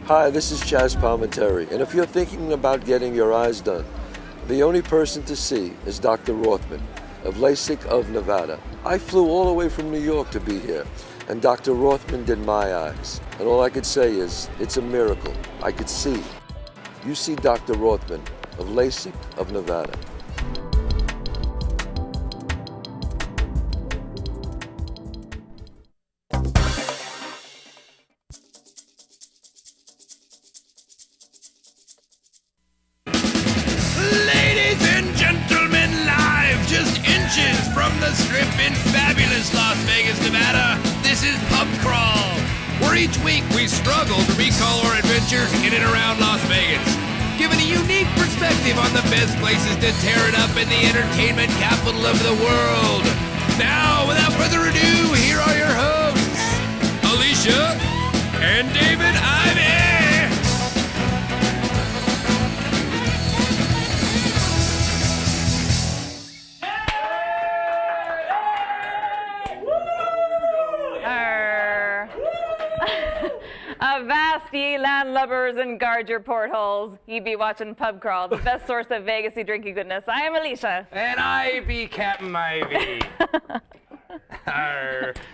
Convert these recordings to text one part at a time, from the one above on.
Hi, this is Chaz Palminteri, and if you're thinking about getting your eyes done, the only person to see is Dr. Rothman of LASIK of Nevada. I flew all the way from New York to be here, and Dr. Rothman did my eyes. And all I could say is, it's a miracle. I could see. You see Dr. Rothman of LASIK of Nevada. From the Strip in fabulous Las Vegas, Nevada, this is Pub Crawl, where each week we struggle to recall our adventures in and around Las Vegas, giving a unique perspective on the best places to tear it up in the entertainment capital of the world. Now, without further ado, here are your hosts, Alicia and David Ivey. Avast, ye landlubbers, and guard your portholes. Ye be watching Pub Crawl, the best source of Vegas-y drinking goodness. I am Alicia. And I be Captain Ivy.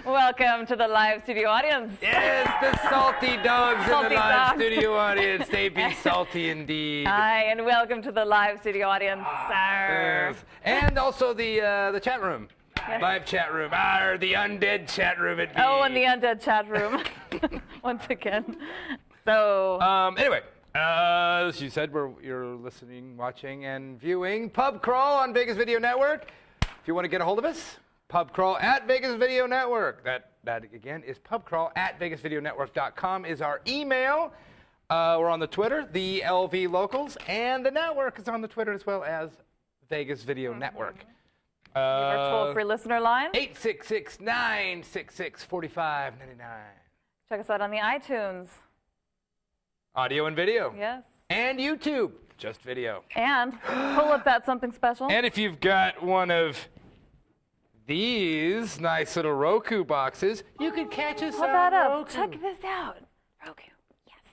Welcome to the live studio audience. Yes, the salty dogs Salty in the live dogs. studio audience. They be salty indeed. Hi, and welcome to the live studio audience. Yes. And also the chat room. Yes. Live chat room. The undead chat room. It be. Oh, and the undead chat room. Once again. So. Anyway, as you said, you're listening, watching, and viewing Pub Crawl on Vegas Video Network. If you want to get a hold of us, Pub Crawl at Vegas Video Network. That again is pubcrawl@vegasvideonetwork.com is our email. We're on the Twitter, the LV Locals, and the network is on the Twitter as well as Vegas Video Network. Our toll-free listener line. 866-966-4599. Check us out on the iTunes. Audio and video. Yes. And YouTube. Just video. And pull up that something special. And if you've got one of these nice little Roku boxes, you could catch us Pull on that up. Roku. Check this out. Roku. Yes.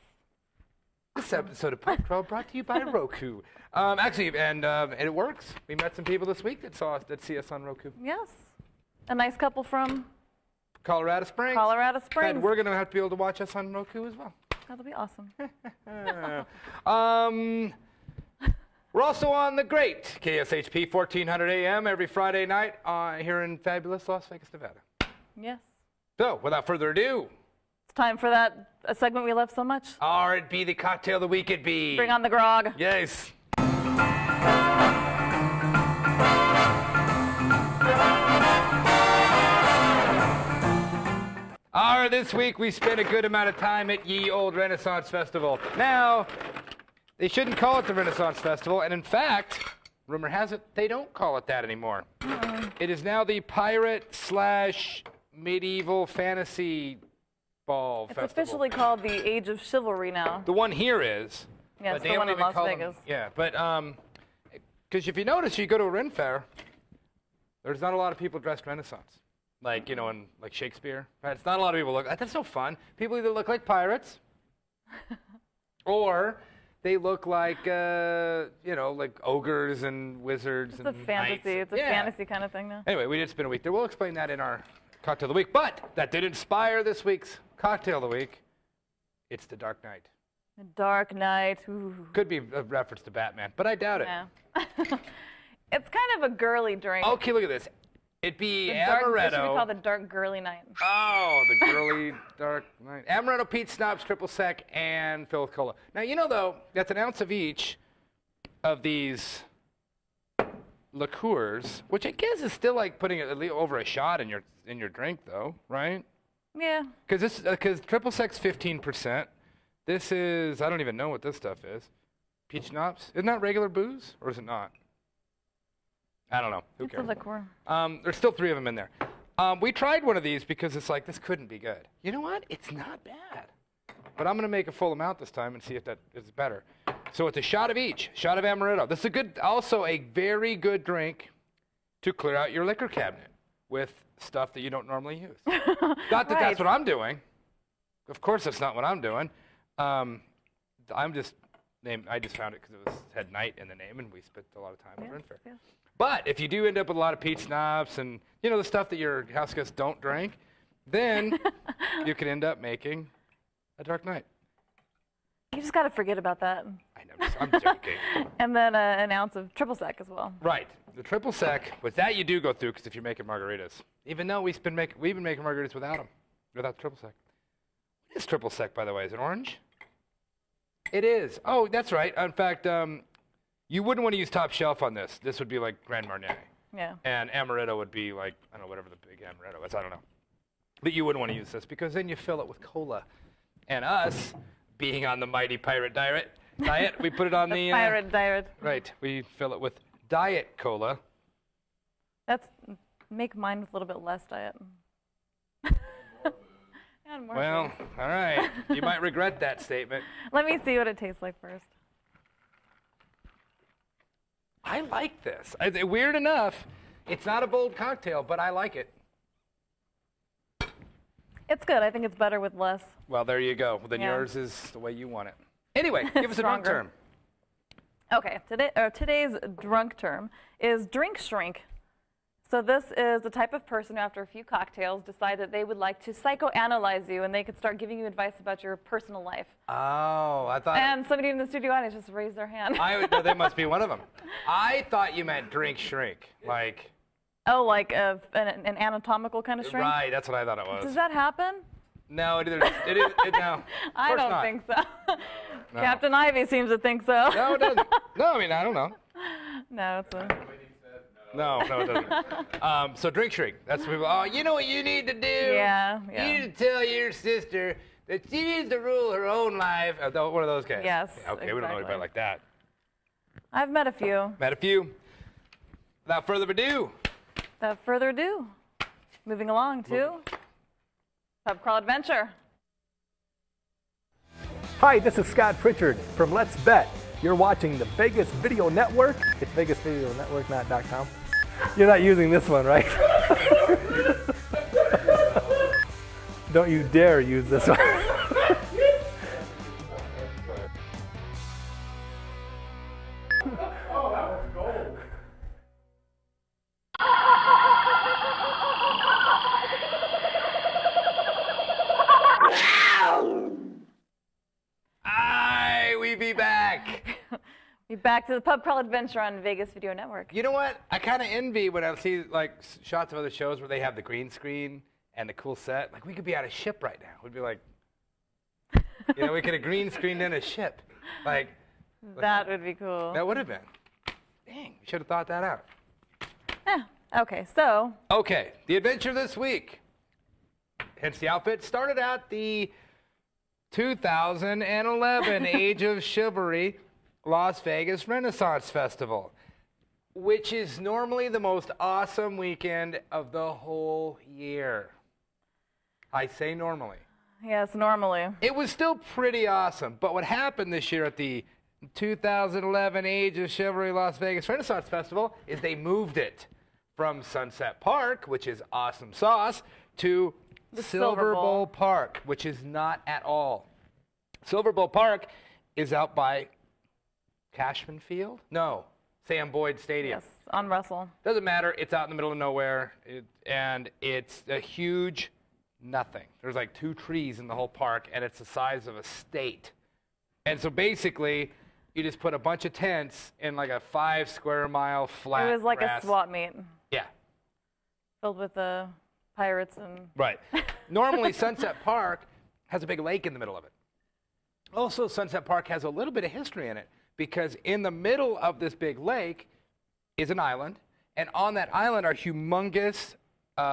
This episode of Pub Crawl brought to you by Roku. Actually, and it works. We met some people this week that see us on Roku. Yes. A nice couple from Colorado Springs. Colorado Springs. And we're going to have to be able to watch us on Roku as well. That'll be awesome. We're also on the great KSHP 1400 AM every Friday night here in fabulous Las Vegas, Nevada. Yes. So, without further ado, It's time for that a segment we love so much. It'd be the cocktail of the week, it'd be. Bring on the grog. Yes. This week we spent a good amount of time at Ye Old Renaissance Festival. Now, they shouldn't call it the Renaissance Festival, and in fact, rumor has it, they don't call it that anymore. It is now the Pirate/Medieval Fantasy Ball Festival. It's officially called the Age of Chivalry now. The one here is. Yes, the one in Las Vegas. Yeah, but because if you notice, you go to a Ren Fair, there's not a lot of people dressed Renaissance. Like, in like Shakespeare. Right? It's not a lot of people look. That's no fun. People either look like pirates, or they look like, like ogres and wizards It's and a fantasy. knights. It's a fantasy kind of thing now. Anyway, we did spend a week there. We'll explain that in our cocktail of the week. But that did inspire this week's cocktail of the week. It's the Dark Knight. The Dark Knight. Ooh. Could be a reference to Batman, but I doubt it. Yeah. It's kind of a girly drink. Okay, look at this. It'd be It amaretto. should be called the Dark Girly Night. Oh, the girly Dark Knight. Amaretto, peach schnapps, triple sec, and filled with cola. Now, though, that's an ounce of each of these liqueurs, which I guess is still like putting it over a shot in your drink, though, right? Yeah. Because triple sec's 15%. This is, I don't even know what this stuff is. Peach schnapps. Isn't that regular booze, or is it not? I don't know. Who cares? It's a liqueur. There's still 3 of them in there. We tried one of these because it's like, this couldn't be good. You know what? It's not bad. But I'm going to make a full amount this time and see if that is better. So it's a shot of each. Shot of amaretto. This is also a very good drink to clear out your liquor cabinet with stuff that you don't normally use. Not that that's what I'm doing. Of course that's not what I'm doing. I'm just named. I just found it because it had night in the name, and we spent a lot of time over in fair. Yes. But if you do end up with a lot of peach schnapps and the stuff that your house guests don't drink, then you can end up making a dark night. You just got to forget about that. I know. I'm joking. And then an ounce of triple sec as well. Right. The triple sec, but that you do go through because if you're making margaritas, even though we've been making margaritas without them, without triple sec. What is triple sec, by the way? Is it orange? It is. Oh, that's right. In fact, you wouldn't want to use top shelf on this. This would be like Grand Marnier. Yeah. And amaretto would be like, I don't know, whatever the big amaretto is. I don't know. But you wouldn't want to use this because then you fill it with cola. And us, being on the mighty pirate diet, we put it on the pirate diet. Right. We fill it with diet cola. Make mine with a little bit less diet. And more Well, sugar. all right. You might regret that statement. Let me see what it tastes like first. I like this. Weird enough, it's not a bold cocktail, but I like it. It's good. I think it's better with less. Well, there you go. Then Yeah. yours is the way you want it. Anyway, give us a drunk Stronger. term. Okay, today's drunk term is drink shrink. So this is the type of person who, after a few cocktails, decide that they would like to psychoanalyze you, and they could start giving you advice about your personal life. Oh, I thought. And somebody in the studio audience just raised their hand. No, they must be one of them. I thought you meant drink shrink, like. Oh, like an anatomical kind of shrink? Right, that's what I thought it was. Does that happen? No, it is. No. I don't not. think so. No. Captain Ivy seems to think so. No, it doesn't. No, I mean, I don't know. No, it's a... No, it doesn't. So drink shrink. That's what people. Oh, you know what you need to do? Yeah. You need to tell your sister that she needs to rule her own life. One of those guys. Yes, Yeah, okay, we don't know exactly. anybody like that. I've met a few. Met a few. Without further ado. Without further ado, moving along to Pub Crawl Adventure. Hi, this is Scott Pritchard from Let's Bet. You're watching the Vegas Video Network. It's Vegas Video Network, not .com. You're not using this one, right? Don't you dare use this one. We be back. Be back to the Pub Crawl Adventure on Vegas Video Network. You know what? I kind of envy when I see like shots of other shows where they have the green screen and the cool set. Like we could be on a ship right now. We'd be like, we could have green screened in a ship. Like That would be cool. that would have been. Dang, we should have thought that out. Okay, so Okay, the adventure this week. Hence the outfit started out the 2011 Age of Chivalry Las Vegas Renaissance Festival, which is normally the most awesome weekend of the whole year. I say normally. yes, normally. It was still pretty awesome, but what happened this year at the 2011 Age of Chivalry Las Vegas Renaissance Festival is they moved it from Sunset Park, which is awesome sauce, to The Silver Bowl Bowl. Park, which is not at all. Silver Bowl Park is out by Cashman Field? No, Sam Boyd Stadium. Yes, on Russell. Doesn't matter. It's out in the middle of nowhere, and it's a huge nothing. There's like 2 trees in the whole park, and it's the size of a state. And so basically, you just put a bunch of tents in like a 5 square mile flat It was like grass. a swap meet Yeah, filled with the pirates and... right. Normally, Sunset Park has a big lake in the middle of it. Also, Sunset Park has a little bit of history in it because in the middle of this big lake is an island, and on that island are humongous what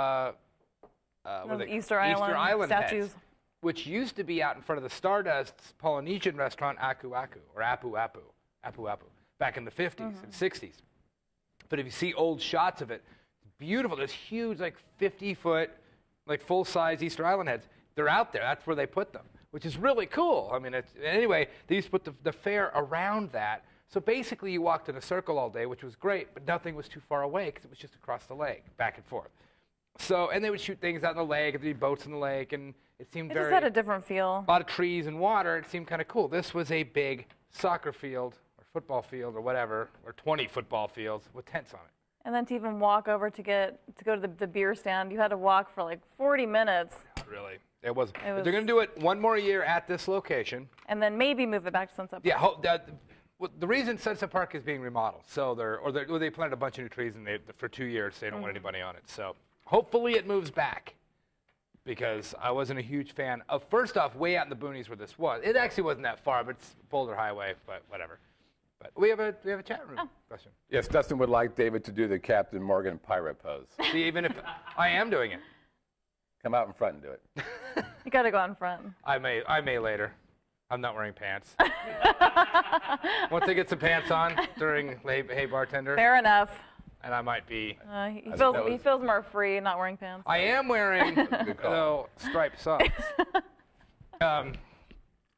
are they? Easter Island statues. heads, which used to be out in front of the Stardust Polynesian restaurant Aku Aku, or Apu Apu, back in the 50s and 60s. But if you see old shots of it, it's beautiful. There's huge, like 50-foot, like full-size Easter Island heads. They're out there. That's where they put them, which is really cool. I mean, anyway, they used to put the fair around that. So basically, you walked in a circle all day, which was great, but nothing was too far away because it was just across the lake, back and forth. So, and they would shoot things out in the lake, and there'd be boats in the lake, and it seemed It very... just had a different feel. A lot of trees and water. It seemed kind of cool. This was a big soccer field or football field or whatever, or 20 football fields with tents on it. And then to even walk over to go to the beer stand, you had to walk for like 40 minutes. Not really. It was. They're going to do it one more year at this location. And then maybe move it back to Sunset Park. Yeah. The reason Sunset Park is being remodeled, so they planted a bunch of new trees, and for 2 years they don't want anybody on it. So hopefully it moves back, because I wasn't a huge fan of, first off, way out in the boonies where this was. It actually wasn't that far, but it's Boulder Highway, but whatever. But we have a chat room question. Yes, Dustin would like David to do the Captain Morgan pirate pose. See, even if I am doing it, Come out in front and do it. You got to go out in front. I may later. I'm not wearing pants. Once I get some pants on during Hey Bartender. Fair enough. And I might be. He feels more free not wearing pants. I am wearing striped socks. Not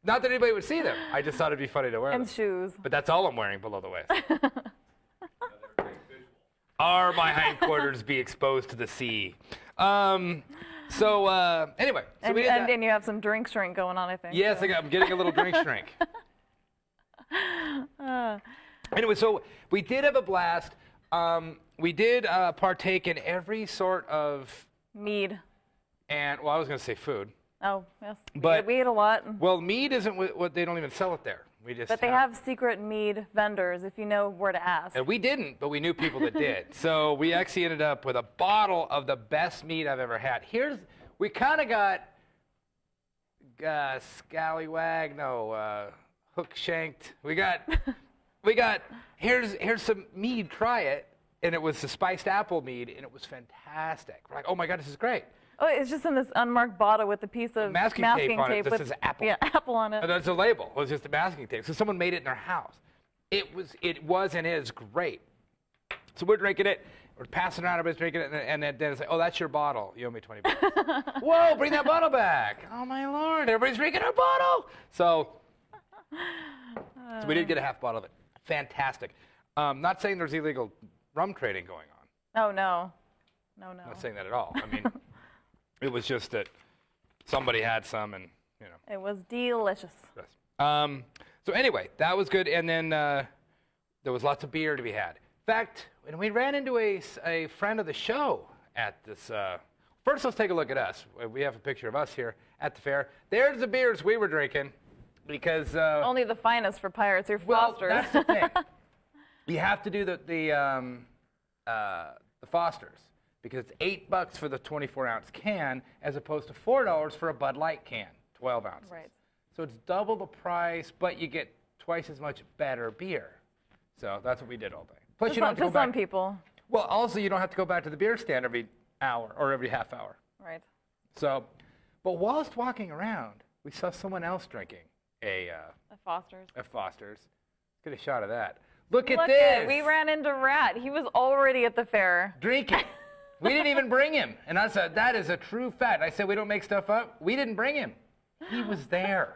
that anybody would see them. I just thought it'd be funny to wear them. And shoes. But that's all I'm wearing below the waist. Are my hindquarters be exposed to the sea? Anyway. So we did that. And you have some drink shrink going on, I think. Yes, so. I'm getting a little drink shrink. Anyway, so we did have a blast. We did partake in every sort of mead. And I was going to say food. Oh, yes. But we ate a lot. Well, mead isn't what they don't even sell it there. But they have secret mead vendors if you know where to ask. And we didn't, but we knew people that did. So we actually ended up with a bottle of the best mead I've ever had. We kind of got hook shanked. We got here's some mead, try it. And it was the spiced apple mead, and it was fantastic. We're like, oh my God, this is great. Oh, it's just in this unmarked bottle with a piece of masking tape on it. This is apple. Yeah, apple on it. And that's a label. It was just a masking tape. So someone made it in their house. It was and is great. So we're drinking it. We're passing it around. Everybody's drinking it. And then it's like, oh, that's your bottle. You owe me $20. Whoa, bring that bottle back. Oh, my Lord. Everybody's drinking our bottle. So we did get a half bottle of it. Fantastic. Not saying there's illegal rum trading going on. Oh, no. No. I'm not saying that at all. I mean, it was just that somebody had some and, you know. It was delicious. Yes. So anyway, that was good. And then there was lots of beer to be had. In fact, when we ran into a friend of the show at this, first let's take a look at us. We have a picture of us here at the fair. There's the beers we were drinking because... only the finest for pirates. You're Fosters. Well, that's the thing. You have to do the Fosters because it's $8 for the 24-ounce can as opposed to $4 for a Bud Light can, 12 ounces. Right. So it's double the price, but you get twice as much better beer. So that's what we did all day. Plus, you don't have to go back. Some people. Well, also you don't have to go back to the beer stand every hour or every half hour. Right. So, but whilst walking around, we saw someone else drinking a Foster's. A Foster's. Get a shot of that. Look at this. We ran into Rat. He was already at the fair. Drinking. We didn't even bring him. And I said, that is a true fact. I said, we don't make stuff up. We didn't bring him. He was there.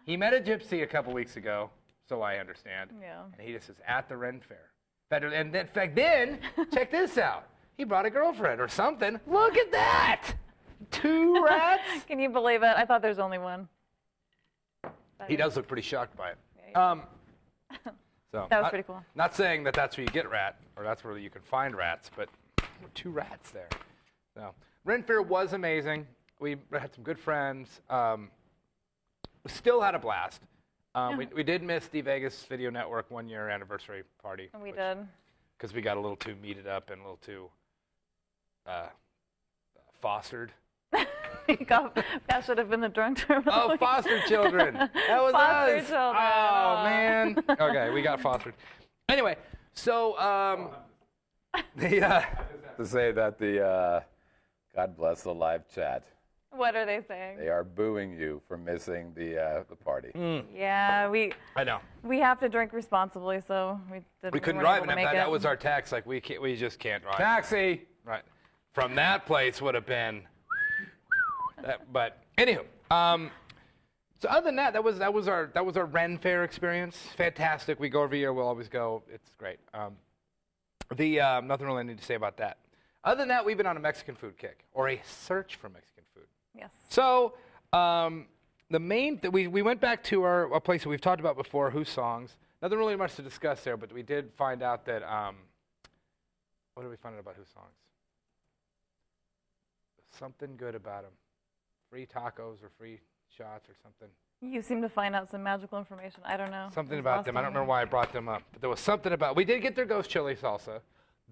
He met a gypsy a couple weeks ago, so I understand. Yeah. And he just was at the Ren Fair. And in fact, then, check this out. He brought a girlfriend or something. Look at that. 2 rats. Can you believe it? I thought there's only one. He does look pretty shocked by it. So that was pretty cool. Not saying that that's where you get rat, or that's where you can find rats, but 2 rats there. So Ren Fair was amazing. We had some good friends. We still had a blast. We did miss the Vegas Video Network 1-year anniversary party. We did. Because we got a little too meated up and a little too fostered. That should have been the drunk term. Oh, foster children. That was foster us. Children. Oh, man. Okay, we got fostered. Anyway, so To say that the God bless the live chat. What are they saying? They are booing you for missing the party. Yeah, I know. We have to drink responsibly, so we couldn't drive, and that was our tax. Like we just can't drive. Taxi. Right. From that place would have been. But anywho, so other than that, that was our Ren Fair experience. Fantastic. We go every year. We'll always go. It's great. Nothing really I need to say about that. Other than that, we've been on a Mexican food kick or a search for Mexican food. Yes. So The main we went back to a place that we've talked about before, Who Songs. Nothing really much to discuss there, but we did find out that what did we find out about Who Songs? Something good about them. Free tacos or free shots or something. You seem to find out some magical information. I don't know. Something about them. I don't remember why I brought them up, but there was something about. We did get their ghost chili salsa.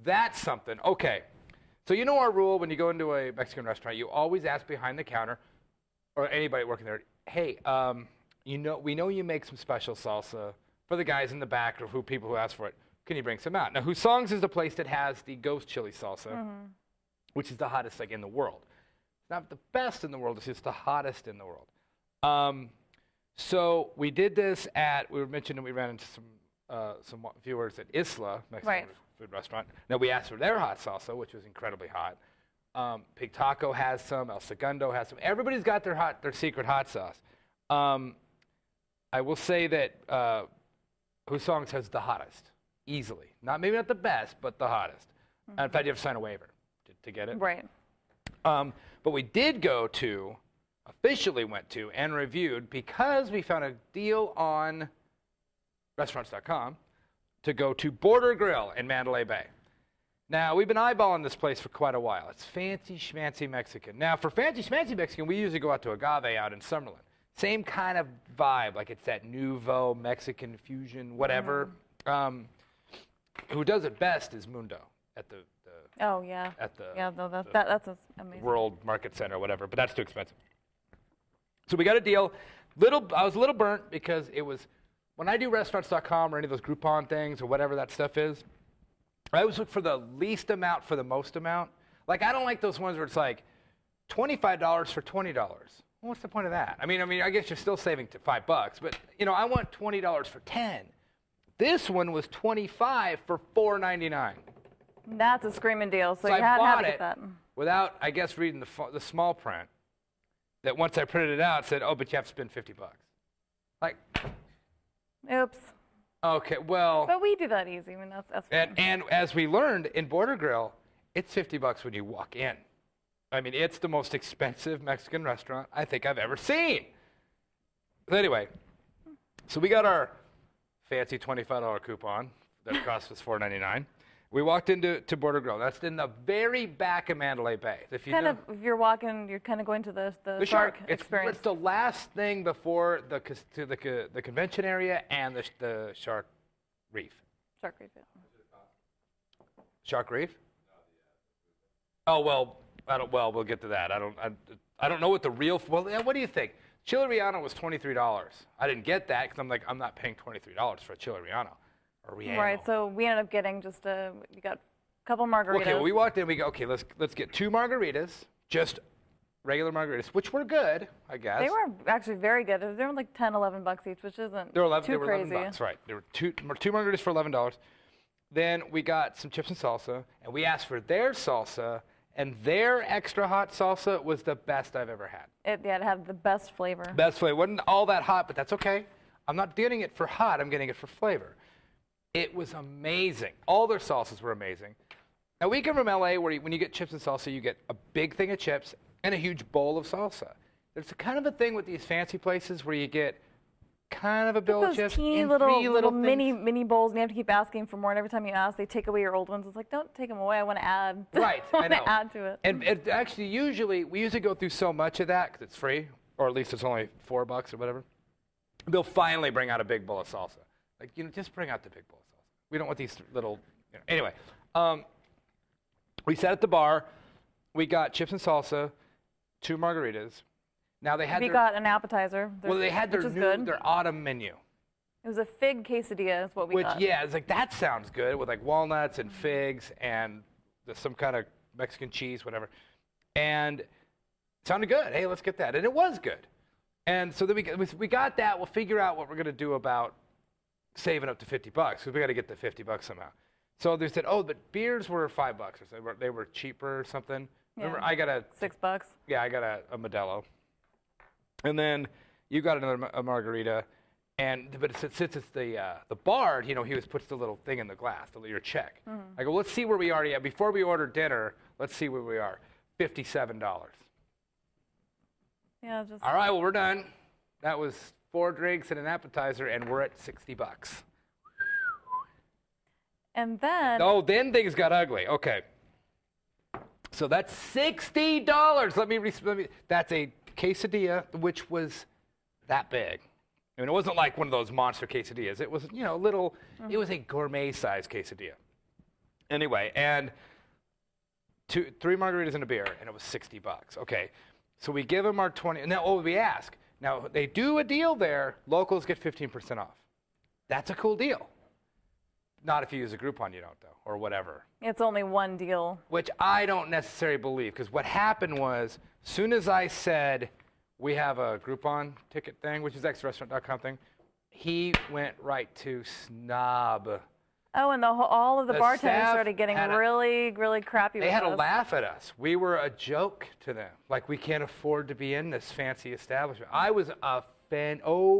That's something. Okay. So you know our rule when you go into a Mexican restaurant, you always ask behind the counter, or anybody working there, hey, we know you make some special salsa for the guys in the back or people who ask for it. Can you bring some out? Now, Who Songs is the place that has the ghost chili salsa, which is the hottest in the world. It's not the best in the world, it's just the hottest in the world. So we did this we were mentioning we ran into some viewers at Isla, Mexican food restaurant. Now, we asked for their hot salsa, which was incredibly hot. Pig Taco has some, El Segundo has some. Everybody's got their secret hot sauce. I will say that Who Songs has the hottest, easily. Maybe not the best, but the hottest. In fact, you have to sign a waiver to get it. Right. But we did officially went to, and reviewed, because we found a deal on restaurants.com to go to Border Grill in Mandalay Bay. Now, we've been eyeballing this place for quite a while. It's fancy schmancy Mexican. Now, for fancy schmancy Mexican, we usually go out to Agave out in Summerlin. Same kind of vibe, like it's that nouveau Mexican fusion, whatever. Who does it best is Mundo at the oh yeah. At the that's amazing. World Market Center or whatever, but that's too expensive. So we got a deal. I was a little burnt because it was when I do restaurants.com or any of those Groupon things or whatever that stuff is. I always look for the least amount for the most amount. Like, I don't like those ones where it's like $25 for $20. Well, what's the point of that? I mean, I guess you're still saving $5, but I want $20 for 10. This one was $25 for $4.99. That's a screaming deal. So you I had bought to get that. Without, I guess, reading the small print. That once I printed it out, it said, "Oh, but you have to spend $50." Like, oops. Okay, well. But we do that easy. I mean, that's fine. And as we learned in Border Grill, it's $50 when you walk in. I mean, it's the most expensive Mexican restaurant I think I've ever seen. But anyway, so we got our fancy $25 coupon that cost us $4.99. We walked into Border Grill. That's in the very back of Mandalay Bay. If you're walking, you're kind of going to the shark experience. It's the last thing before the convention area and the shark reef. Shark reef, yeah. Shark reef? Oh well, we'll get to that. I don't know what the real. Well, what do you think? Chile Relleno was $23. I didn't get that because I'm not paying $23 for a Chile Relleno. Right, so we ended up getting we got a couple margaritas. Okay, well, we walked in, we go, okay, let's get 2 margaritas, just regular margaritas, which were good, I guess. They were actually very good. They were like $10, $11 each, which isn't they were too crazy. $11, right. There were two margaritas for $11. Then we got some chips and salsa, and we asked for their salsa, and their extra hot salsa was the best I've ever had. It had the best flavor. Best flavor. It wasn't all that hot, but that's okay. I'm not getting it for hot, I'm getting it for flavor. It was amazing. All their salsas were amazing. Now, we come from LA where when you get chips and salsa, you get a big thing of chips and a huge bowl of salsa. There's kind of a thing with these fancy places where you get kind of a bowl of chips teeny and little mini bowls, and you have to keep asking for more. And every time you ask, they take away your old ones. It's like, don't take them away. I want to add. Right, I know. Add to it. And actually, we usually go through so much of that because it's free, or at least it's only $4 or whatever. They'll finally bring out a big bowl of salsa. Like, just bring out the big bowl of salsa. We don't want these little, Anyway, we sat at the bar. We got chips and salsa, 2 margaritas. Now they had we got an appetizer. They had their autumn menu. It was a fig quesadilla is what we got. Yeah, it's like, that sounds good with like walnuts and figs and some kind of Mexican cheese, whatever. And it sounded good. Hey, let's get that. And it was good. And so then we got that. We'll figure out what we're going to do about saving up to $50 because we got to get the $50 somehow. So they said, oh, but beers were $5 or so. They were cheaper or something. Yeah. Remember, I got $6. Yeah, I got a Modelo. And then you got a margarita. But since it's the bard, he always puts the little thing in the glass, your check. Mm-hmm. I go, let's see where we are. Before we order dinner, let's see where we are. $57. Yeah, just. All right, well, we're done. That was 4 drinks and an appetizer, and we're at $60. And then. Oh, then things got ugly. Okay. So that's $60. Let me. That's a quesadilla, which was that big. I mean, it wasn't like one of those monster quesadillas. It was, a little. It was a gourmet-sized quesadilla. Anyway, and 3 margaritas and a beer, and it was $60. Okay. So we give them our 20. Now, we ask. Now, they do a deal there. Locals get 15% off. That's a cool deal. Not if you use a Groupon, you don't, though, or whatever. It's only one deal. Which I don't necessarily believe, because what happened was, as soon as I said, we have a Groupon ticket thing, which is xrestaurant.com thing, he went right to snob. Oh, and all of the bartenders started getting really, really crappy with us. They had to laugh at us. We were a joke to them. Like, we can't afford to be in this fancy establishment. I was offended.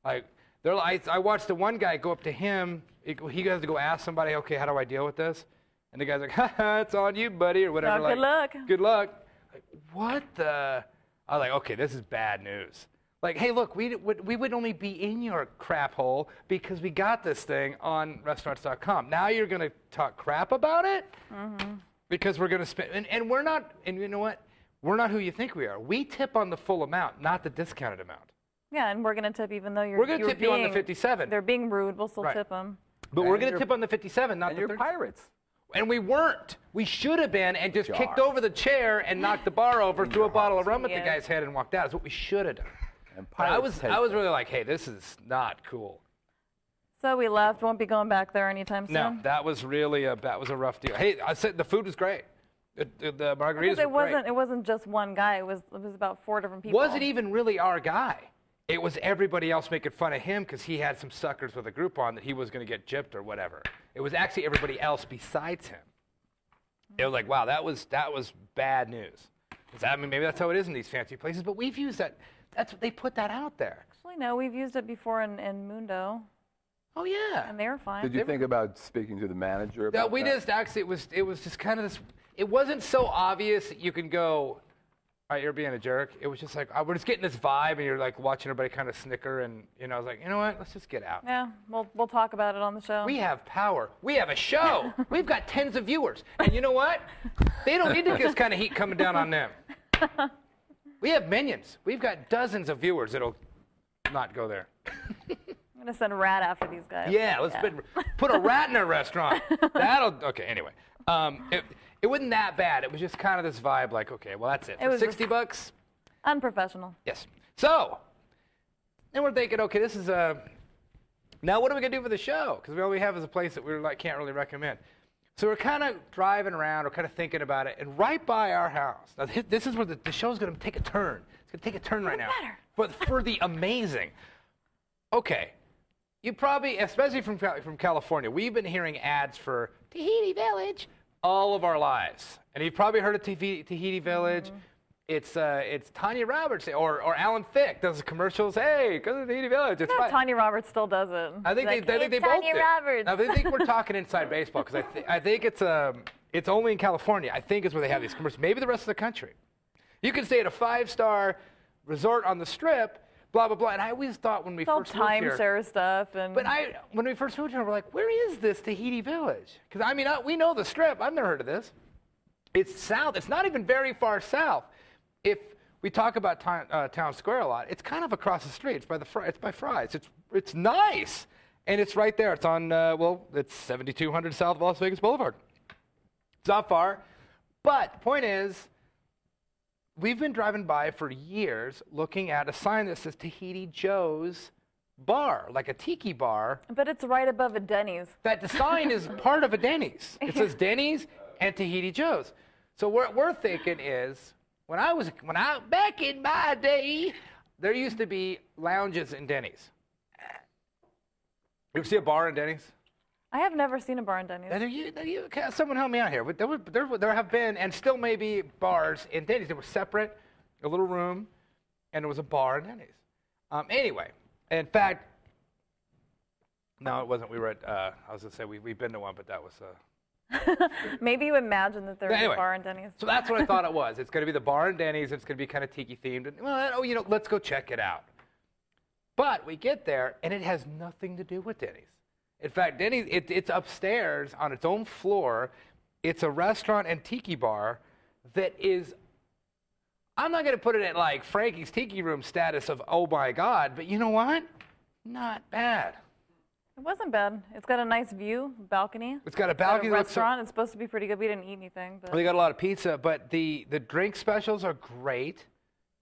Like, I watched the one guy go up to him. He has to go ask somebody, okay, how do I deal with this? And the guy's like, ha, it's on you, buddy, or whatever. Good luck. Good luck. Like, what the? I was like, okay, this is bad news. Like, hey, look, we would only be in your crap hole because we got this thing on restaurants.com. Now you're going to talk crap about it? Mm-hmm. Because we're going to spend, and we're not, and you know what? We're not who you think we are. We tip on the full amount, not the discounted amount. Yeah, and we're going to tip even though we're going to tip you on the 57. They're being rude. We'll still tip them. But we're going to tip on the 57, not the 30. You're pirates. And we weren't. We should have been and just kicked over the chair and knocked the bar over, threw a bottle of rum at the guy's head and walked out. That's what we should have done. But I was really like, hey, this is not cool. So we left. Won't be going back there anytime soon. No, that was really a rough deal. Hey, I said the food was great. The margaritas were great. It wasn't just one guy. It was about 4 different people. Wasn't even really our guy. It was everybody else making fun of him because he had some suckers with a Groupon that he was going to get gypped or whatever. It was actually everybody else besides him. It was like, wow, that was bad news. I mean, maybe that's how it is in these fancy places, but we've used that. They put that out there. Actually, no, we've used it before in Mundo. Oh yeah, and they were fine. Did you think about speaking to the manager about that? We just actually it was just kind of this. It wasn't so obvious that you can go, all right, you're being a jerk. It was just like, we're just getting this vibe, and you're like watching everybody kind of snicker, and I was like, you know what, let's just get out. Yeah, we'll talk about it on the show. We have power. We have a show. We've got tens of viewers, and you know what? They don't need this kind of heat coming down on them. We have minions. We've got dozens of viewers that'll not go there. I'm gonna send Rat after these guys. Yeah, let's put a rat in a restaurant. Okay. Anyway, it wasn't that bad. It was just kind of this vibe, like, okay, well, that's it. For $60. Unprofessional. Yes. So, then we're thinking, okay, this is now what are we gonna do for the show? Because all we have is a place that we can't really recommend. So we're kind of driving around, we're kind of thinking about it, and right by our house. Now this is where the show's gonna take a turn. It's gonna take a turn right now. For the amazing. Okay. You probably, especially from California, we've been hearing ads for Tahiti Village all of our lives. And you've probably heard of Tahiti Village. Mm-hmm. It's Tanya Roberts or Alan Thicke does the commercials. Hey, go to Tahiti Village. It's Tanya Roberts still does it. I think they both do. Now, they think we're talking inside baseball because I think it's only in California. I think is where they have these commercials. Maybe the rest of the country. You can stay at a 5-star resort on the Strip. Blah blah blah, and I always thought when we first moved here, timeshare stuff, when we first moved here, we're like, where is this Tahiti Village? Because I mean, we know the Strip. I've never heard of this. It's south. It's not even very far south. If we talk about Town Square a lot, it's kind of across the street. It's by Fry's. It's nice, and it's right there. It's on it's 7200 South Las Vegas Boulevard. It's not far, but the point is, we've been driving by for years looking at a sign that says Tahiti Joe's Bar, like a tiki bar. But it's right above a Denny's. That the sign is part of a Denny's. It says Denny's and Tahiti Joe's. So what we're thinking is, back in my day, there used to be lounges in Denny's. You ever see a bar in Denny's? I have never seen a bar in Denny's. Someone help me out here. There have been, and still may be, bars in Denny's. They were separate, a little room, and there was a bar in Denny's. Anyway, in fact, no, it wasn't. We were at, I was going to say, we've been to one, but that was Maybe you imagine that there's Anyway, a bar in Denny's. So that's what I thought it was. It's going to be the bar in Denny's. It's going to be kind of tiki themed. And, well, oh, you know, let's go check it out. But we get there, and it has nothing to do with Denny's. In fact, Denny's, it's upstairs on its own floor. It's a restaurant and tiki bar that is, I'm not going to put it at like Frankie's Tiki Room status of, oh my God, but you know what? Not bad. It wasn't bad. It's got a nice view, balcony. It's got a balcony. It's got a restaurant. It's supposed to be pretty good. We didn't eat anything. But they got a lot of pizza, but the drink specials are great.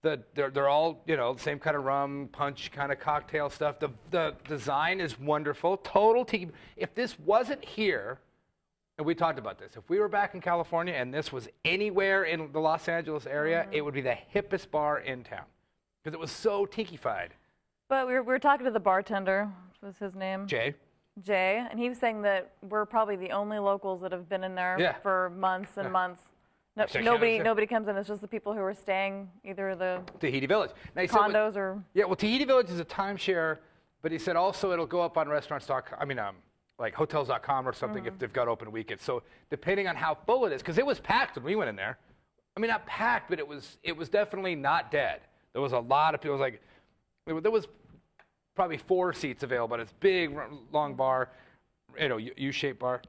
They're all, you know, the same kind of rum, punch kind of cocktail stuff. The design is wonderful. Total tiki. If this wasn't here, and we talked about this, if we were back in California and this was anywhere in the Los Angeles area, it would be the hippest bar in town because it was so tiki-fied. But we were talking to the bartender. What was his name? Jay, and he was saying that we're probably the only locals that have been in there for months and months. No, nobody comes in. It's just the people who are staying either the Tahiti Village. Now, condos or... Yeah, well, Tahiti Village is a timeshare, but he said also it'll go up on restaurants.com, like hotels.com or something if they've got open weekends. So depending on how full it is, because it was packed when we went in there. I mean, not packed, but it was definitely not dead. There was a lot of people. There was probably 4 seats available, but it's big, long bar, you know, U-shaped bar.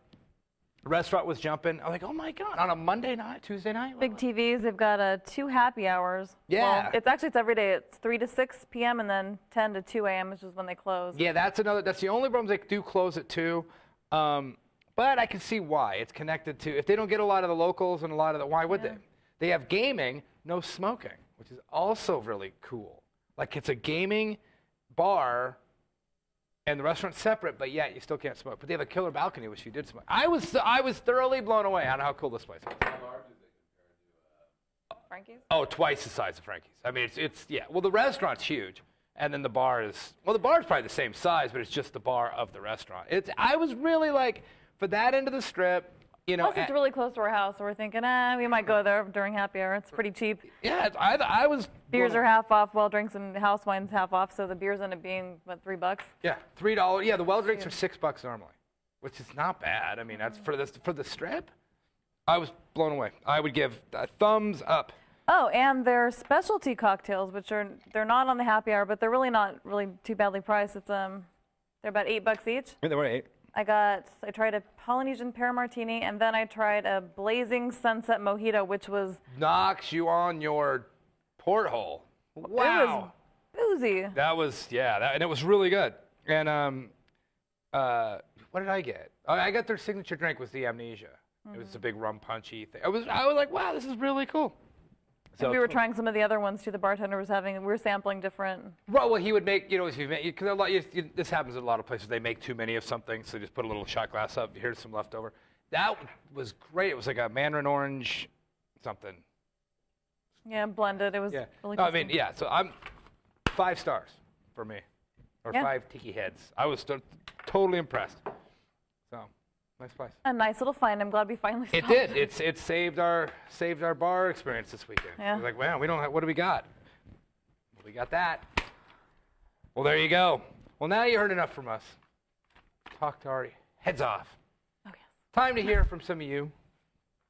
The restaurant was jumping. I'm like, oh my God, on a Monday night, Tuesday night? Big TVs. They've got 2 happy hours. Yeah. Well, it's every day. It's 3 to 6 p.m. and then 10 to 2 a.m., which is when they close. Yeah, that's the only problem. They do close at 2. But I can see why. It's connected to, if they don't get a lot of the locals and why would they? They have gaming, no smoking, which is also really cool. Like it's a gaming bar and the restaurant's separate, but yet you still can't smoke. But they have a killer balcony, which you did smoke. I was thoroughly blown away on how cool this place is. How large is it compared to Frankie's? Oh, twice the size of Frankie's. I mean, it's yeah. Well, the restaurant's huge, and then the bar is probably the same size, but it's just the bar of the restaurant. I was really like, for that end of the strip, you know. Plus, it's really close to our house, so we're thinking, we might go there during happy hour. It's pretty cheap. Yeah, I was. Beers are half off, well drinks and house wine's half off, so the beers end up being, what, $3? Yeah, $3. Yeah, the well drinks are $6 normally, which is not bad. I mean, that's for the strip. I was blown away. I would give a thumbs up. Oh, and their specialty cocktails, which they're not on the happy hour, but they're really not too badly priced. It's they're about $8 each. Yeah, they were 8. I tried a Polynesian pear martini, and then I tried a blazing sunset mojito, which was knocks you on your porthole. Wow. It was boozy. That was and it was really good. And what did I get? I got their signature drink was the Amnesia. It was a big rum punchy thing. I was like, wow, this is really cool. So we were trying some of the other ones too. The bartender was having. We were sampling different. Well, he would make, you know, because this happens in a lot of places. They make too many of something, so they just put a little shot glass up. Here's some leftover. That was great. It was like a mandarin orange, something. Yeah, blended. It was really. No, I mean, yeah. So I'm 5 stars for me, or 5 tiki heads. I was totally impressed. So. Nice place. A nice little find. I'm glad we finally stopped. It did. It saved our bar experience this weekend. Yeah. I was like, wow, we don't have, what do we got? Well, we got that. Well, there you go. Well, now you heard enough from us. Talk to Artie. Heads off. Oh, yes. Time to hear from some of you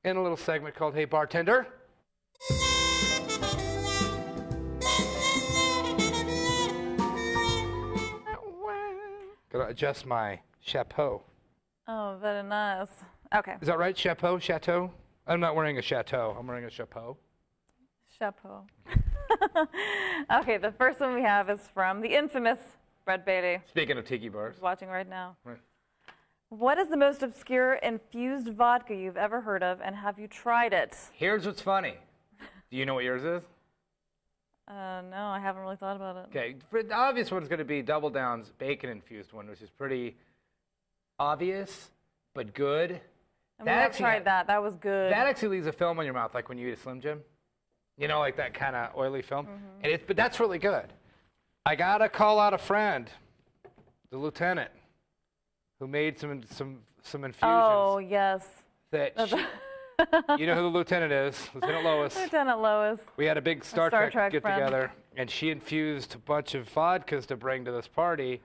in a little segment called Hey Bartender. Gotta adjust my chapeau. Oh, very nice. Okay. Is that right? Chateau? I'm not wearing a chateau. I'm wearing a chapeau. Chapeau. Okay, the first one we have is from the infamous Brett Beatty. Speaking of tiki bars. He's watching right now. Right. What is the most obscure infused vodka you've ever heard of, and have you tried it? Here's what's funny. Do you know what yours is? No, I haven't really thought about it. Okay, the obvious one is going to be Double Down's bacon-infused one, which is pretty obvious, but good. And I tried that. That was good. That actually leaves a film on your mouth, like when you eat a Slim Jim. You know, like that kind of oily film. And but that's really good. I got to call out a friend, the lieutenant, who made some infusions. Oh, yes. That you know who the lieutenant is, Lieutenant Lois. Lieutenant Lois. We had a big Star Trek get-together, friend. and she infused a bunch of vodkas to bring to this party,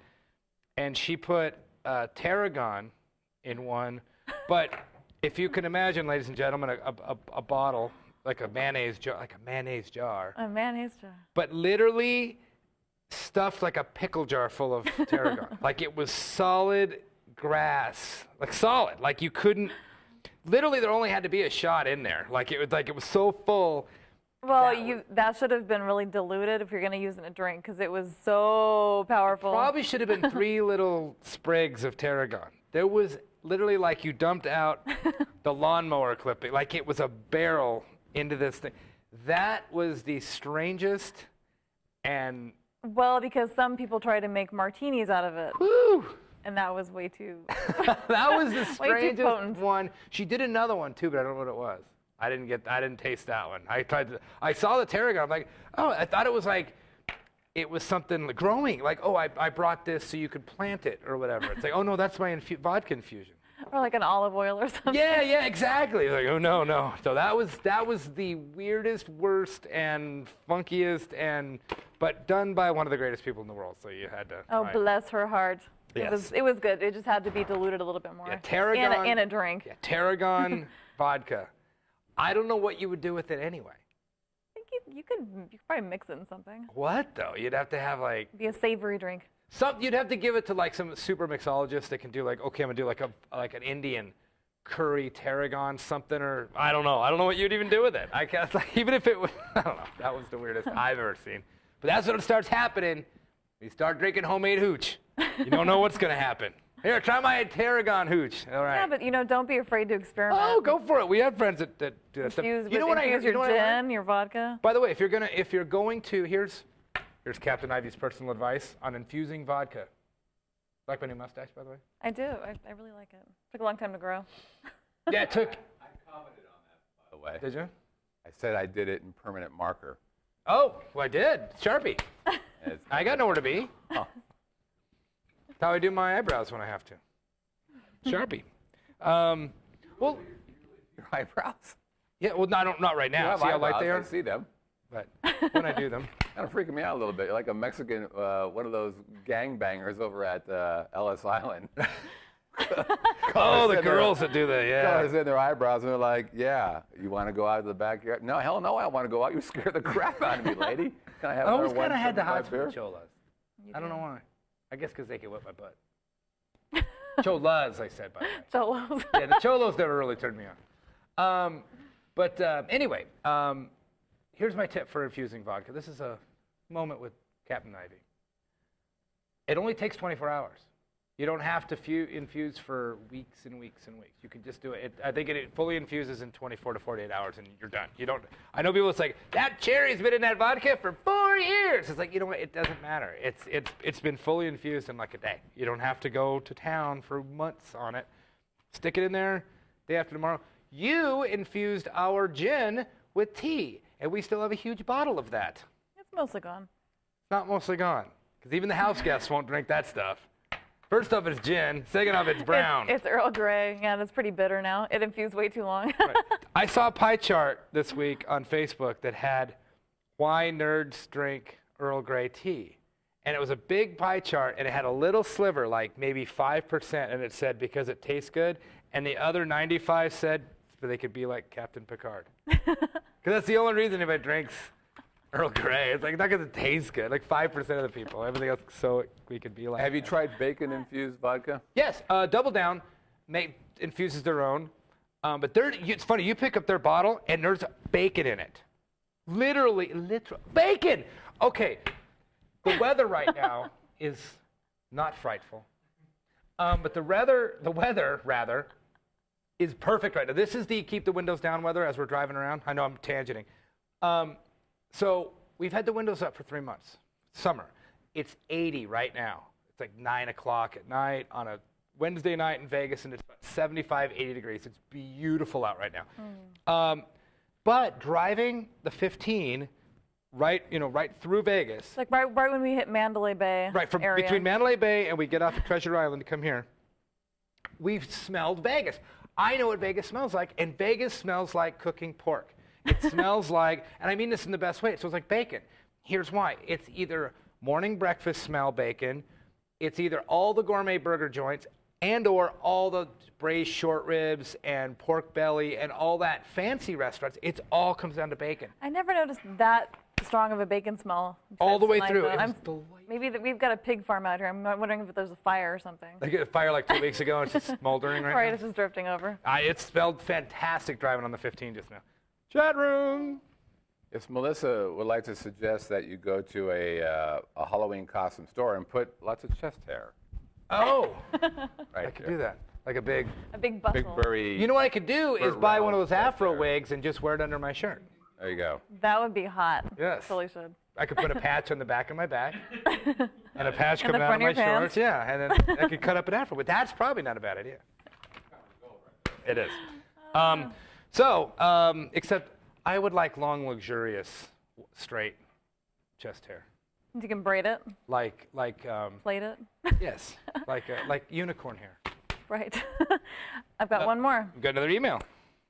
and she put Tarragon in one, but If you can imagine, ladies and gentlemen, a bottle, like a mayonnaise jar, A mayonnaise jar. but literally stuffed like a pickle jar full of tarragon. Like it was solid grass, like solid. Like you couldn't. Literally, there only had to be a shot in there. Like it was so full. Well, that should have been really diluted if you're going to use it in a drink because it was so powerful. Probably should have been 3 little sprigs of tarragon. There was literally like you dumped out the lawnmower clipping. Like it was a barrel into this thing. That was the strangest and... Well, because some people try to make martinis out of it. Woo! And that was way too... That was the strangest potent. one. She did another one too, but I don't know what it was. I didn't taste that one. I saw the tarragon. I'm like, oh, I thought it was like, it was something growing. Like, oh, I brought this so you could plant it or whatever. It's like, oh no, that's my vodka infusion. Or like an olive oil or something. Yeah, exactly. Like, oh no. So that was the weirdest, worst, and funkiest, but done by one of the greatest people in the world. So you had to. Oh, bless her heart. Yes. It was good. It just had to be diluted a little bit more. Yeah, tarragon in a drink. Yeah, tarragon vodka. I don't know what you would do with it anyway. I think you could probably mix it in something. What though? You'd have to have like. It'd be a savory drink. You'd have to give it to like some super mixologist that can do like, okay, I'm gonna do like an Indian curry tarragon something, or I don't know what you'd even do with it. I guess like, even if it was, I don't know. That was the weirdest I've ever seen. But that's when it starts happening. You start drinking homemade hooch. You don't know what's gonna happen. Here, try my tarragon hooch. All right. Yeah, but don't be afraid to experiment. Oh, go for it. We have friends that do that stuff. Infuse your gin, your vodka. By the way, if you're going to, here's Captain Ivy's personal advice on infusing vodka. Like my new mustache, by the way? I do. I really like it. Took a long time to grow. Yeah, it took. I commented on that, by the way. Did you? I said I did it in permanent marker. Oh, well, I did. Sharpie. I got nowhere to be. Oh. That's how I do my eyebrows when I have to. Sharpie. Well, Your eyebrows? yeah. Well, not right You now. have See how light eyebrows, they are? I see them. But when I do them. Kind of freaking me out a little bit. You're like a Mexican, one of those gangbangers over at Ellis Island. Oh, the girls that do that, yeah. Colors in their eyebrows, and they're like, yeah, you want to go out to the backyard? No, hell no, I don't want to go out. You scare the crap out of me, lady. Can I have I always another kind of had the 175 hots for beer? the cholas. I don't know why. I guess because they could whip my butt. Cholas, I said, by the way. Cholos. Yeah, the cholos never really turned me on. Anyway, here's my tip for infusing vodka. This is a moment with Captain Ivy. It only takes 24 hours. You don't have to infuse for weeks and weeks and weeks. You can just do it. I think it fully infuses in 24 to 48 hours, and you're done. You don't. I know people it's like, that cherry's been in that vodka for 4 years. It's like, you know what? It doesn't matter. It's been fully infused in like a day. You don't have to go to town for months on it. Stick it in there day after tomorrow. You infused our gin with tea, and we still have a huge bottle of that. It's mostly gone. It's not mostly gone, because even the house guests won't drink that stuff. First off, it's gin. Second off, it's brown. It's Earl Grey. Yeah, that's pretty bitter now. It infused way too long. Right. I saw a pie chart this week on Facebook that had why nerds drink Earl Grey tea. And it was a big pie chart, and it had a little sliver, like maybe 5%, and it said because it tastes good. And the other 95 said so they could be like Captain Picard. Because that's the only reason anybody drinks Earl Grey. It's like not because it tastes good. Like 5% of the people. Everything else, so we could be like. Have you tried bacon-infused vodka? Yes. Double Down infuses their own. But it's funny. You pick up their bottle, and there's bacon in it. Literally bacon. Okay. The weather right now is not frightful. But the weather rather, is perfect right now. This is the keep the windows down weather as we're driving around. I know I'm tangenting. So we've had the windows up for 3 months. Summer. It's 80 right now. It's like 9 o'clock at night on a Wednesday night in Vegas, and it's about 75, 80 degrees. It's beautiful out right now. But driving the 15 right through Vegas. Like right when we hit Mandalay Bay. Right, from area. Between Mandalay Bay and we get off at Treasure Island to come here. We've smelled Vegas. I know what Vegas smells like, and Vegas smells like cooking pork. It smells like, and I mean this in the best way, it smells like bacon. Here's why. It's either morning breakfast smell bacon, it's either all the gourmet burger joints, and or all the braised short ribs and pork belly and all that fancy restaurants, it all comes down to bacon. I never noticed that strong of a bacon smell. All the way tonight, through. though. It was delightful. Maybe we've got a pig farm out here. I'm wondering if there's a fire or something. They get a fire like 2 weeks ago and it's just smoldering right Right, now. it's just drifting over. It smelled fantastic driving on the 15 just now. Chat room. If Melissa would like to suggest that you go to a Halloween costume store and put lots of chest hair. Oh, Right I could do that. Like a big Big bustle. furry. You know what I could do is Burt buy one of Reynolds those chest afro hair. wigs and just wear it under my shirt. There you go. That would be hot. Yes. Totally should. I could put a patch on the back of my back and a patch And coming the out of front my of your shorts. pants. Yeah, and then I could cut up an afro. But that's probably not a bad idea. It is. Except I would like long, luxurious, straight chest hair. You can braid it, Like plait it. yes, like unicorn hair. Right. I've got one more. We've got another email.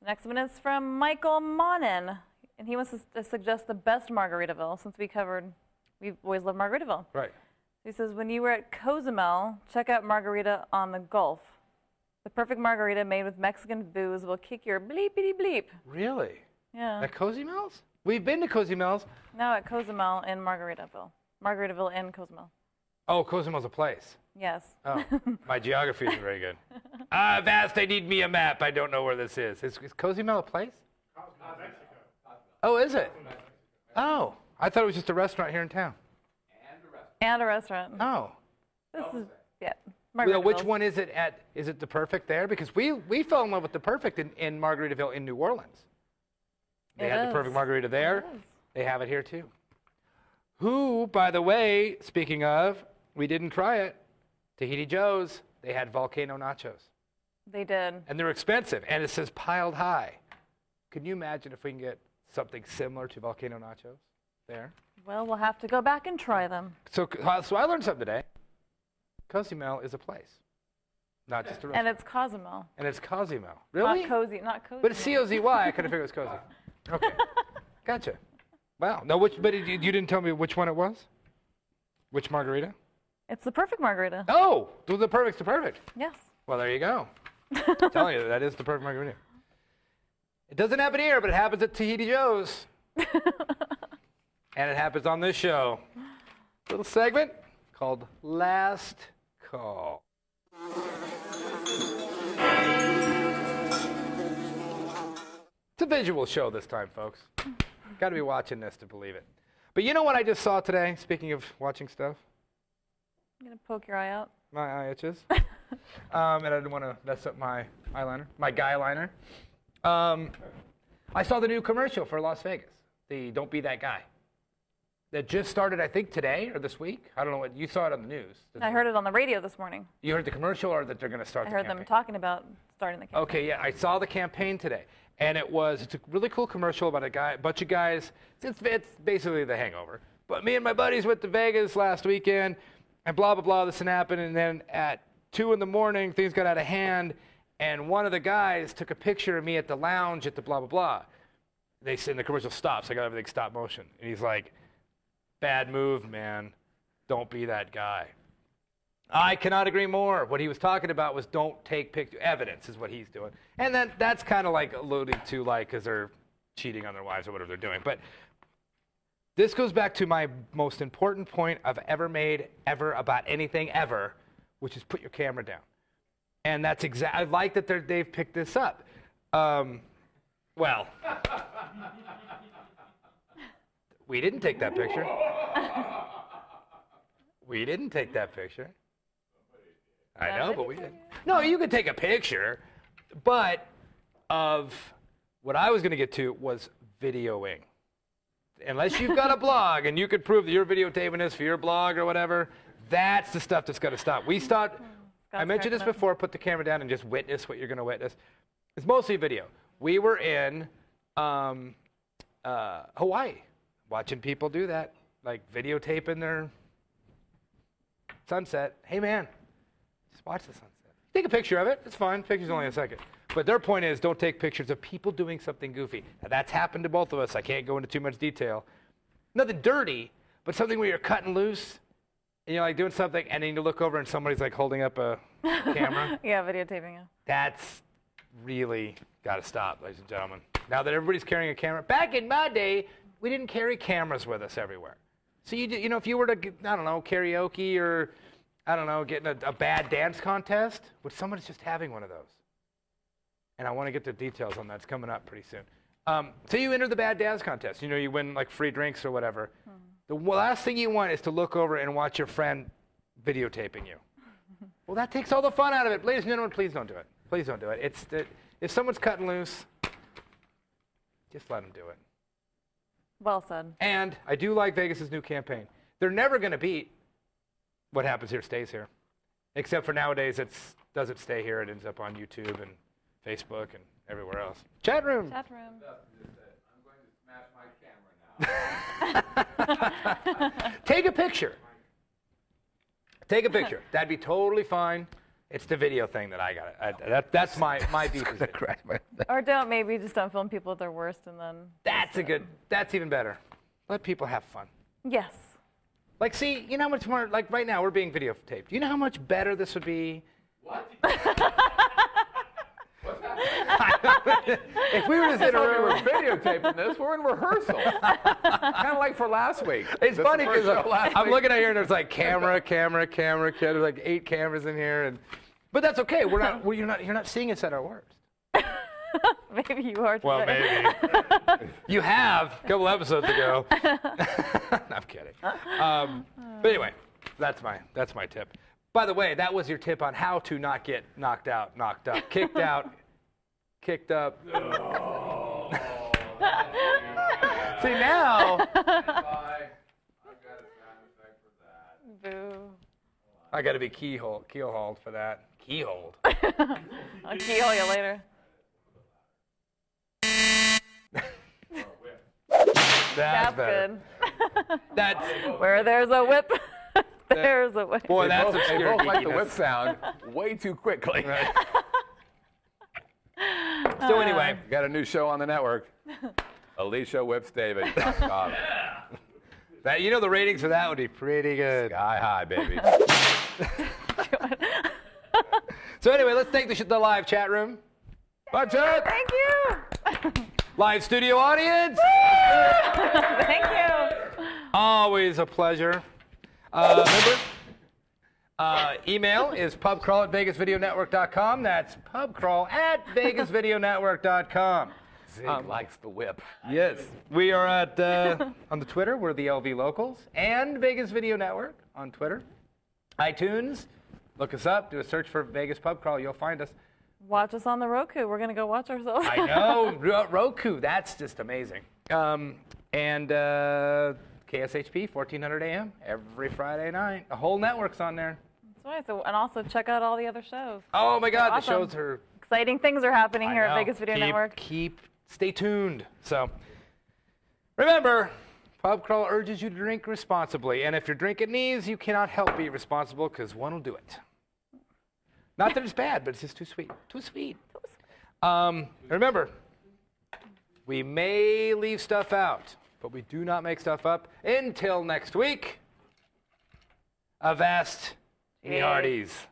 The next one is from Michael Monin, and he wants to suggest the best Margaritaville since we've always loved Margaritaville. Right. He says, when you were at Cozumel, check out Margarita on the Gulf. The perfect margarita made with Mexican booze will kick your bleepity bleep. Really? Yeah. At Cozy Mel's? We've been to Cozy Mel's. Now at Cozumel in Margaritaville. Margaritaville in Cozumel. Oh, Cozymel's a place. Yes. Oh, my geography isn't very good. Avast, I need me a map. I don't know where this is. Is Cozumel a place? Oh, is it? Oh, I thought it was just a restaurant here in town. And a restaurant. Oh. This is, yeah. Well, which Margaritaville. one is it at? Is it the Perfect there? Because we fell in love with the Perfect in Margaritaville in New Orleans. They It had the is. Perfect Margarita there. It is. They have it here too. Who, by the way, speaking of, we didn't try it. Tahiti Joe's, they had volcano nachos. They did. And they're expensive, and it says piled high. Can you imagine if we can get something similar to volcano nachos there? Well, we'll have to go back and try them. So I learned something today. Cozumel is a place, not just a restaurant. And it's Cozumel. And it's Cozumel. Really? Not cozy. Not cozy. But it's C-O-Z-Y. I couldn't figure it was cozy. Okay. Gotcha. Wow. No, but you didn't tell me which one it was? Which margarita? It's the perfect margarita. Oh, the perfect's the perfect. Yes. Well, there you go. I'm telling you, that is the perfect margarita. It doesn't happen here, but it happens at Tahiti Joe's. And it happens on this show. Little segment called Last Call. It's a visual show this time, folks. Got to be watching this to believe it. But you know what I just saw today, speaking of watching stuff? I'm going to poke your eye out. My eye itches. And I didn't want to mess up my eyeliner, my guy liner. I saw the new commercial for Las Vegas, the Don't Be That Guy. That just started, I think, today or this week. I don't know what, you saw it on the news. I heard it on the radio this morning. You heard the commercial or that they're going to start I the heard campaign? them talking about starting the campaign. Okay, yeah, I saw the campaign today. And it's a really cool commercial about a bunch of guys. It's basically The Hangover. But me and my buddies went to Vegas last weekend, and blah, blah, blah, this and happened. And then at 2 in the morning, things got out of hand, and one of the guys took a picture of me at the lounge at the blah, blah, blah. They said, the commercial stops. I got everything stop motion. And he's like, bad move, man. Don't be that guy. I cannot agree more. What he was talking about was don't take pictures. Evidence is what he's doing. And that's kind of like alluding to like because they're cheating on their wives or whatever they're doing. But this goes back to my most important point I've ever made ever about anything ever, which is put your camera down. And that's exactly, I like that they've picked this up. Well, we didn't take that picture. We didn't take that picture. I know, but we didn't. No, you could take a picture, but of what I was going to get to was videoing. Unless you've got a blog and you could prove that you're videotaping this for your blog or whatever, that's the stuff that's got to stop. We stopped. I mentioned this before, put the camera down and just witness what you're going to witness. It's mostly video. We were in Hawaii watching people do that, like videotaping their sunset. Hey, man, just watch the sunset. Take a picture of it. It's fine. Picture's only a second. But their point is don't take pictures of people doing something goofy. Now, that's happened to both of us. I can't go into too much detail. Nothing dirty, but something where you're cutting loose and you're like doing something, and then you look over and somebody's like holding up a camera. Yeah, videotaping you. That's really got to stop, ladies and gentlemen. Now that everybody's carrying a camera, back in my day, we didn't carry cameras with us everywhere. So you know, if you were to, I don't know, karaoke or, I don't know, getting a bad dance contest, but somebody's just having one of those. And I want to get the details on that. It's coming up pretty soon. So you enter the bad dance contest. You know, you win like free drinks or whatever. The last thing you want is to look over and watch your friend videotaping you. Well, that takes all the fun out of it. Ladies and gentlemen, please don't do it. Please don't do it. If someone's cutting loose, just let them do it. Well said. And I do like Vegas's new campaign. They're never going to beat what happens here stays here. Except for nowadays, does it stay here? It ends up on YouTube and Facebook and everywhere else. Chat room. Chat room. I'm going to smash my camera now. Take a picture. Take a picture. That'd be totally fine. It's the video thing that I got. That's my beef. Or maybe just don't film people at their worst and then. That's even better. Let people have fun. Yes. Like, see, you know how much more, like right now we're being videotaped. You know how much better this would be? What? If we were to sit we were around, videotaping this, we're in rehearsal. Kind of like for last week. it's funny because I'm week. looking at here and there's like camera. There's like 8 cameras in here, but that's okay. You're not seeing us at our worst. Maybe you are today. Well, maybe. You have a couple episodes ago. I'm kidding. But anyway, that's my tip. By the way, that was your tip on how to not get knocked out, knocked up, kicked out, kicked up. Oh, see now. I've got a sound effect for that. Boo. I got to be keyholed for that. Keyholed. I'll keyhole you later. That's good. That's Where there's a whip, there's a whip. boy. That's They obscure both like the geekiness. whip sound way too quickly. Right. So anyway, Got a new show on the network. Alicia whips David.com. that you know the ratings for that would be pretty good. Sky high, baby. So anyway, let's take the live chat room. Watch it. Thank you. Live studio audience. Thank you. Always a pleasure. Remember, email is pubcrawl@vegasvideonetwork.com. That's pubcrawl@vegasvideonetwork.com. Zig likes the whip. Yes. We are at, on the Twitter, we're the LV Locals, and Vegas Video Network on Twitter. iTunes, look us up, do a search for Vegas Pub Crawl, you'll find us. Watch us on the Roku. We're going to go watch ourselves. I know, Roku, that's just amazing. And KSHP, 1400 AM, every Friday night. The whole network's on there. That's right. So, and also check out all the other shows. Oh my God, Awesome. the shows are... Exciting things are happening I here know. at Vegas Video Network. Stay tuned. So, remember, Pub Crawl urges you to drink responsibly. And if you're drinking these, you cannot help be responsible because one will do it. Not that it's bad, but it's just too sweet. Too sweet. Remember, we may leave stuff out, but we do not make stuff up. Until next week, Avast, any hearties.